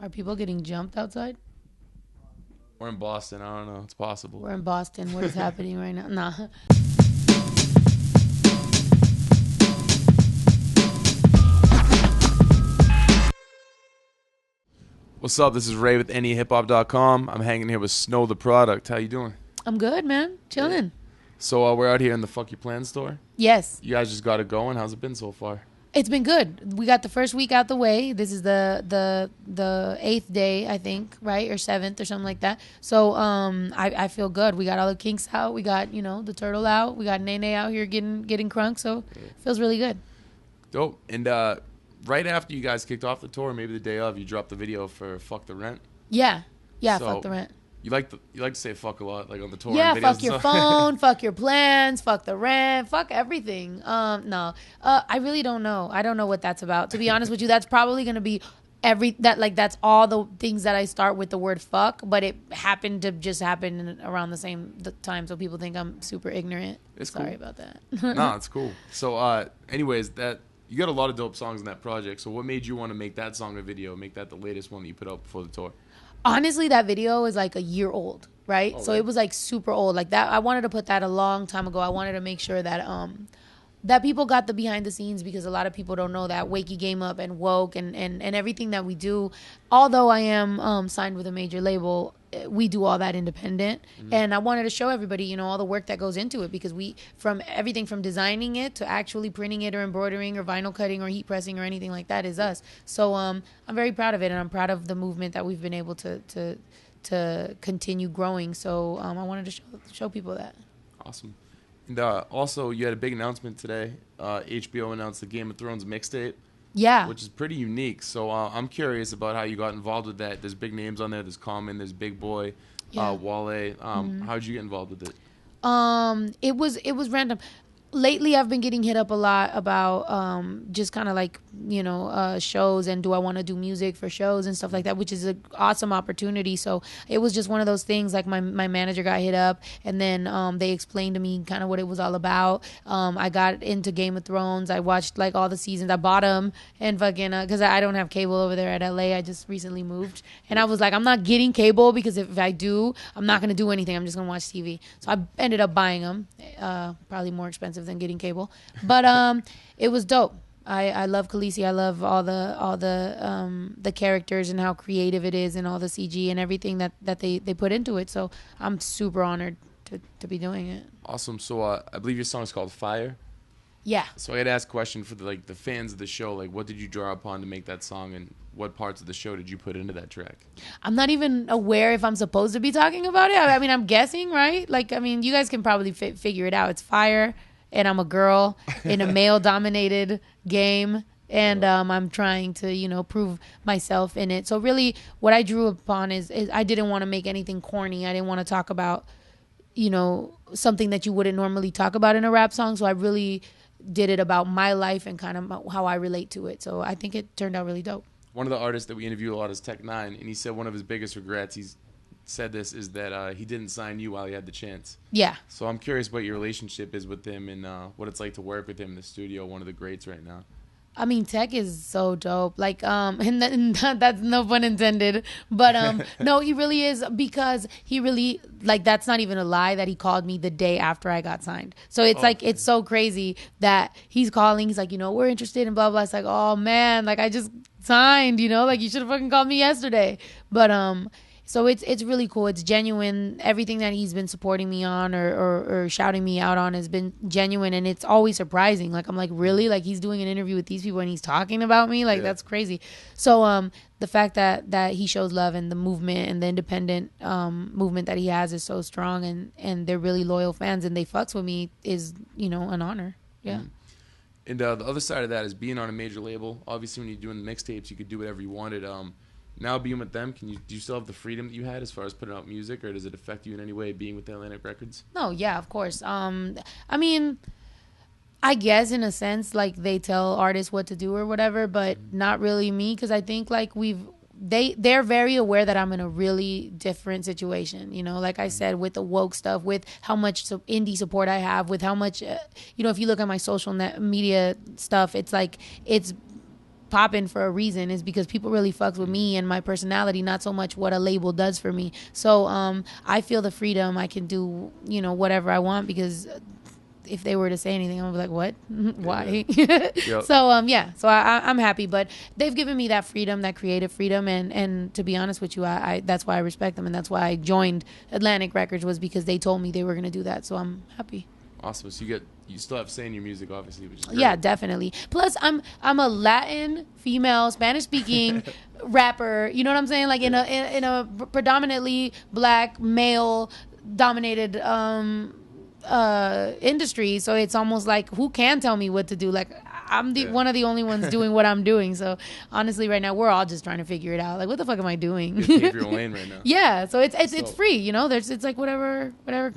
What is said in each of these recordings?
Are people getting jumped outside? We're in Boston. I don't know. It's possible. We're in Boston. What is happening right now? Nah. What's up? This is Ray with NEHip-Hop.com. I'm hanging here with Snow the Product. How you doing? I'm good, man. Chilling. So we're out here in the Fuck You Plan store. Yes. You guys just got it going. How's it been so far? It's been good. We got the first week out the way. This is the 8th day, I think, right? Or 7th or something like that. So I feel good. We got all the kinks out. We got, the turtle out. We got Nene out here getting crunk. So it feels really good. Dope. And right after you guys kicked off the tour, maybe the day of, you dropped the video for Fuck the Rent. Yeah. Yeah, So, fuck the rent. You like to say fuck a lot, like on the tour. Yeah, and videos fuck and your stuff. phone, fuck your plans, fuck the rent, fuck everything. No, I really don't know. I don't know what that's about. To be honest with you, that's probably gonna be that's all the things that I start with the word fuck. But it happened to just happen around the time, so people think I'm super ignorant. It's Sorry cool. about that. No, it's cool. So, anyways, that you got a lot of dope songs in that project. So, what made you want to make that song a video? Make that the latest one that you put out before the tour? Honestly, that video is like a year old, right? So right. it was like super old. Like that, I wanted to put that a long time ago. I wanted to make sure that that people got the behind the scenes, because a lot of people don't know that Wake Your Game Up and Woke and everything that we do. Although I am signed with a major label, we do all that independent. Mm-hmm. And I wanted to show everybody, all the work that goes into it, because from everything from designing it to actually printing it or embroidering or vinyl cutting or heat pressing or anything like that is us. So I'm very proud of it, and I'm proud of the movement that we've been able to continue growing. So I wanted to show people that. Awesome. And also, you had a big announcement today. HBO announced the Game of Thrones mixtape. Yeah. Which is pretty unique. So I'm curious about how you got involved with that. There's big names on there. There's Common. There's Big Boy. Yeah. Wale. How did you get involved with it? It was random. Lately, I've been getting hit up a lot about just kind of like, shows, and do I want to do music for shows and stuff like that, which is an awesome opportunity. So it was just one of those things, like my manager got hit up, and then they explained to me kind of what it was all about. I got into Game of Thrones. I watched like all the seasons. I bought them and fucking, because I don't have cable over there at LA. I just recently moved. And I was like, I'm not getting cable, because if I do, I'm not going to do anything. I'm just going to watch TV. So I ended up buying them, probably more expensive than getting cable, but it was dope. I love Khaleesi. I love all the characters and how creative it is, and all the CG and everything that they put into it. So I'm super honored to be doing it. Awesome. So I believe your song is called Fire. Yeah. So I had to ask a question for the fans of the show. Like, what did you draw upon to make that song, and what parts of the show did you put into that track? I'm not even aware if I'm supposed to be talking about it. I mean, I'm guessing, right? Like, I mean, you guys can probably figure it out. It's fire. And I'm a girl in a male-dominated game, and I'm trying to, prove myself in it. So really, what I drew upon is I didn't want to make anything corny. I didn't want to talk about, something that you wouldn't normally talk about in a rap song. So I really did it about my life and kind of how I relate to it. So I think it turned out really dope. One of the artists that we interview a lot is Tech9, and he said one of his biggest regrets, he's said this, is that he didn't sign you while he had the chance. Yeah. So I'm curious what your relationship is with him, and what it's like to work with him in the studio, one of the greats right now. I mean, Tech is so dope. Like, and that's no pun intended. But no, he really is, because he really, like, that's not even a lie that he called me the day after I got signed. So it's it's so crazy that he's calling. He's like, we're interested in blah, blah. It's like, oh man, like I just signed, like you should have fucking called me yesterday. But so it's really cool. It's genuine. Everything that he's been supporting me on or shouting me out on has been genuine, and it's always surprising. Like, I'm like, really? Like, he's doing an interview with these people and he's talking about me? Like, that's crazy. So the fact that he shows love, and the movement and the independent movement that he has is so strong, and they're really loyal fans, and they fucks with me is, an honor. Yeah. Mm-hmm. And the other side of that is being on a major label. Obviously, when you're doing the mixtapes, you could do whatever you wanted. Now being with them, do you still have the freedom that you had as far as putting out music, or does it affect you in any way being with Atlantic Records? No, yeah, of course. I mean, I guess in a sense, like, they tell artists what to do or whatever, but not really me, because I think like they're very aware that I'm in a really different situation, like I said, with the woke stuff, with how much indie support I have, with how much, if you look at my social media stuff, it's like, it's popping for a reason. Is because people really fucks with me and my personality, not so much what a label does for me. So I feel the freedom. I can do, you know, whatever I want, because if they were to say anything, I'm gonna be like, what? Why? Yep. So so I'm happy, but they've given me that freedom, that creative freedom, and to be honest with you, I that's why I respect them, and that's why I joined Atlantic Records, was because they told me they were gonna do that. So I'm happy. Awesome. So you still have say in your music, obviously, which is great. Yeah, definitely. Plus, I'm a Latin female, Spanish speaking rapper. You know what I'm saying? Like in a predominantly black male dominated industry. So it's almost like, who can tell me what to do? Like I'm one of the only ones doing what I'm doing. So honestly, right now we're all just trying to figure it out. Like, what the fuck am I doing? You have your own lane right now. Yeah. So it's free. You know, it's like whatever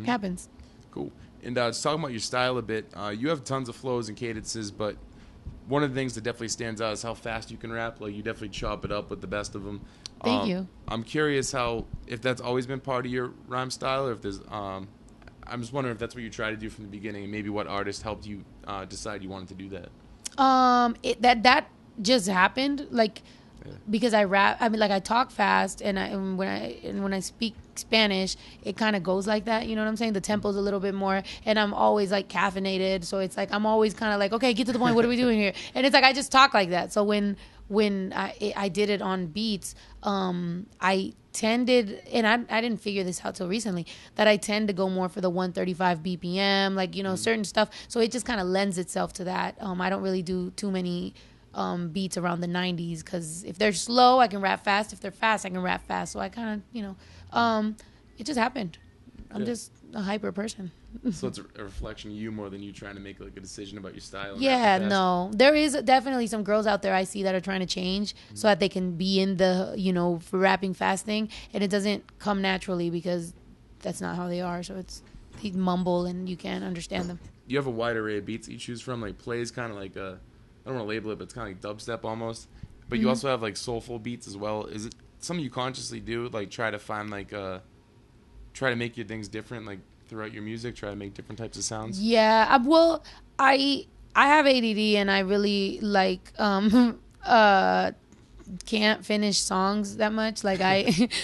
happens. Cool. And just talking about your style a bit, you have tons of flows and cadences, but one of the things that definitely stands out is how fast you can rap. Like, you definitely chop it up with the best of them. Thank you. I'm curious if that's always been part of your rhyme style, or if there's, I'm just wondering if that's what you try to do from the beginning, and maybe what artist helped you decide you wanted to do that. That just happened, like, because I rap. I mean, like, I talk fast, and when I speak Spanish, it kind of goes like that. You know what I'm saying? The tempo's a little bit more, and I'm always like caffeinated, so it's like I'm always kind of like, okay, get to the point. What are we doing here? And it's like I just talk like that. So when I did it on beats, I tended, and I didn't figure this out till recently, that I tend to go more for the 135 BPM, like, you know, certain stuff. So it just kind of lends itself to that. I don't really do too many beats around the 90s, because if they're slow, I can rap fast. If they're fast, I can rap fast. So I kind of, you know, it just happened. I'm just a hyper person. So it's a reflection of you more than you trying to make like a decision about your style. Yeah, no. There is definitely some girls out there I see that are trying to change so that they can be in the, you know, for rapping fast thing, and it doesn't come naturally because that's not how they are. So they mumble and you can't understand them. You have a wide array of beats that you choose from. Like, plays kind of like I don't want to label it, but it's kind of like dubstep almost. But you also have like soulful beats as well. Is it something you consciously do? Like, try to find like try to make your things different, like throughout your music, try to make different types of sounds? Yeah, well, I have ADD, and I really like can't finish songs that much. Like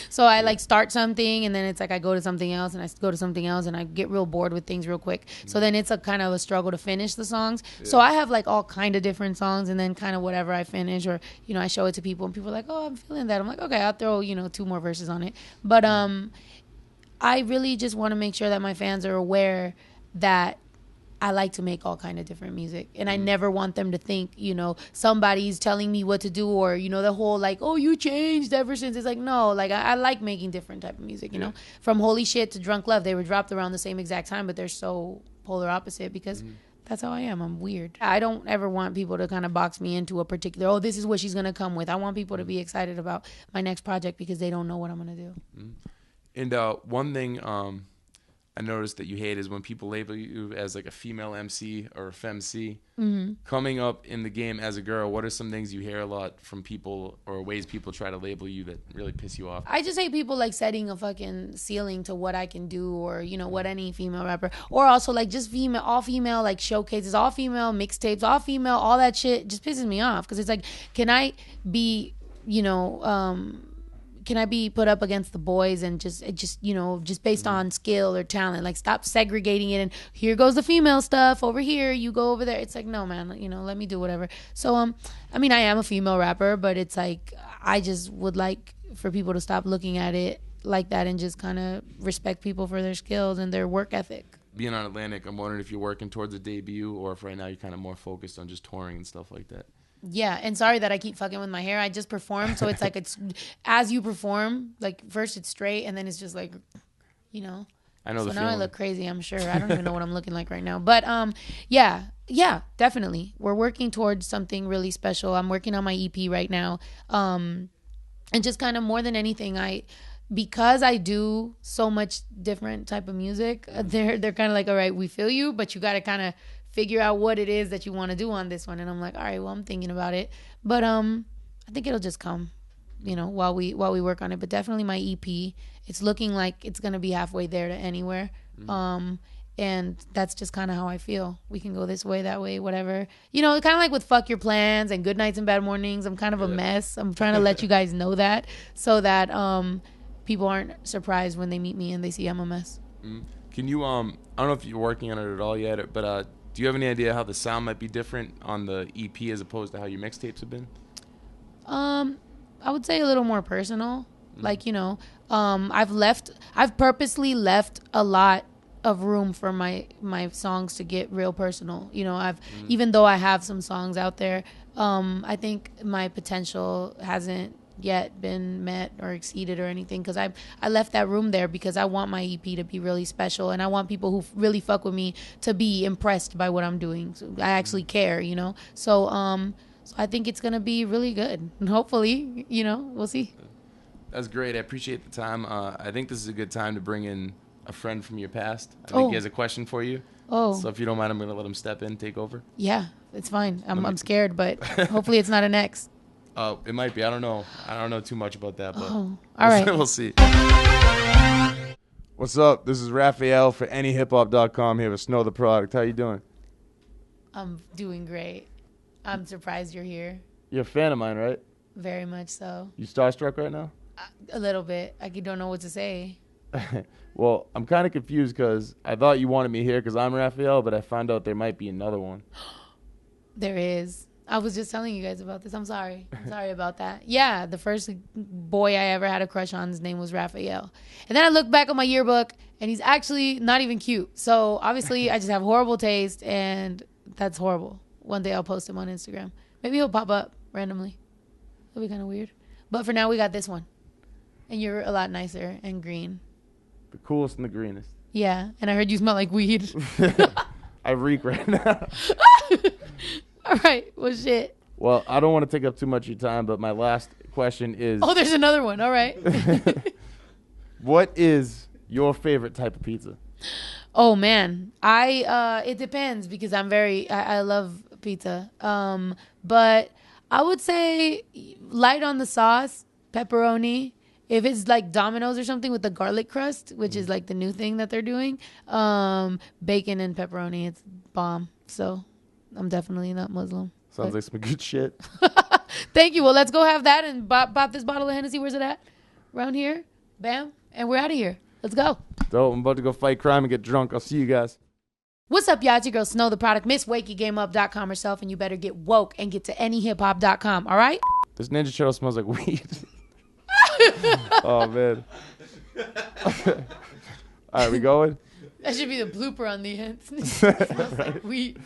so I like start something, and then it's like I go to something else, and I go to something else, and I get real bored with things real quick. So then it's a kind of a struggle to finish the songs. So I have like all kind of different songs, and then kind of whatever I finish, or, you know, I show it to people, and people are like, oh, I'm feeling that. I'm like, okay, I'll throw, you know, 2 more verses on it. But I really just want to make sure that my fans are aware that I like to make all kind of different music, and I never want them to think, you know, somebody's telling me what to do, or, you know, the whole like, oh, you changed ever since. It's like, no, like I like making different type of music, you know, from Holy Shit to Drunk Love. They were dropped around the same exact time, but they're so polar opposite because that's how I am. I'm weird. I don't ever want people to kind of box me into a particular, oh, this is what she's going to come with. I want people to be excited about my next project because they don't know what I'm going to do. And one thing I noticed that you hate is when people label you as like a female MC or a femc. Coming up in the game as a girl, what are some things you hear a lot from people, or ways people try to label you that really piss you off? I just hate people like setting a fucking ceiling to what I can do, or, you know, what any female rapper, or also like just female, all female like showcases, all female mixtapes, all female, all that shit just pisses me off, because it's like, can I be, you know, can I be put up against the boys and just you know, just based on skill or talent? Like, stop segregating it, and here goes the female stuff over here, you go over there. It's like, no, man, you know, let me do whatever. So I mean, I am a female rapper, but it's like, I just would like for people to stop looking at it like that and just kind of respect people for their skills and their work ethic. Being on Atlantic, I'm wondering if you're working towards a debut, or if right now you're kind of more focused on just touring and stuff like that. Yeah, and sorry that I keep fucking with my hair. I just performed, so it's like, it's as you perform, like first it's straight, and then it's just like, you know. I know. So the now feeling. I look crazy, I'm sure. I don't even know what I'm looking like right now. But yeah, definitely. We're working towards something really special. I'm working on my EP right now. And just kind of more than anything, because I do so much different type of music, they're kind of like, all right, we feel you, but you got to kind of figure out what it is that you want to do on this one. And I'm like, all right, well, I'm thinking about it, but I think it'll just come, you know, while we work on it. But definitely my EP, it's looking like it's gonna be halfway there to Anywhere. And that's just kind of how I feel. We can go this way, that way, whatever. You know, kind of like with Fuck Your Plans and Good Nights and Bad Mornings. I'm kind of a mess. I'm trying to let you guys know that so that people aren't surprised when they meet me and they see I'm a mess. Can you, I don't know if you're working on it at all yet, but do you have any idea how the sound might be different on the EP as opposed to how your mixtapes have been? I would say a little more personal. Like, you know, I've purposely left a lot of room for my songs to get real personal. You know, even though I have some songs out there, I think my potential hasn't yet been met or exceeded or anything, because I left that room there because I want my EP to be really special, and I want people who really fuck with me to be impressed by what I'm doing. So I actually care, you know. So I think it's gonna be really good, and hopefully, you know, we'll see. That's great. I appreciate the time. I think this is a good time to bring in a friend from your past. I think he has a question for you. So if you don't mind, I'm going to let him step in, take over. Yeah, it's fine. I'm scared, but hopefully it's not an ex. It might be. I don't know. I don't know too much about that, but all right. We'll see. What's up? This is Raphael for NEHip-Hop.com here with Snow the Product. How you doing? I'm doing great. I'm surprised you're here. You're a fan of mine, right? Very much so. You starstruck right now? A little bit. I don't know what to say. Well, I'm kind of confused because I thought you wanted me here because I'm Raphael, but I found out there might be another one. There is. I was just telling you guys about this. I'm sorry. I'm sorry about that. Yeah, the first boy I ever had a crush on, his name was Raphael. And then I looked back on my yearbook, and he's actually not even cute. So obviously I just have horrible taste, and that's horrible. One day I'll post him on Instagram. Maybe he'll pop up randomly. It'll be kind of weird. But for now, we got this one. And you're a lot nicer and green. The coolest and the greenest. Yeah, and I heard you smell like weed. I reek right now. All right, well, shit. Well, I don't want to take up too much of your time, but my last question is... Oh, there's another one. All right. What is your favorite type of pizza? Oh, man. It depends because I love pizza. But I would say light on the sauce, pepperoni. If it's like Domino's or something with the garlic crust, which is like the new thing that they're doing, bacon and pepperoni, it's bomb. So I'm definitely not Muslim. Sounds like some good shit. Thank you. Well, let's go have that and pop this bottle of Hennessy. Where's it at? Around here. Bam. And we're out of here. Let's go. Dope. I'm about to go fight crime and get drunk. I'll see you guys. What's up, y'all? It's your girl, Snow the Product, Miss WakeyGameUp.com herself, and you better get woke and get to NEHip-Hop.com, all right? This Ninja Turtle smells like weed. Oh, man. All right, we going? That should be the blooper on the end. It smells like weed.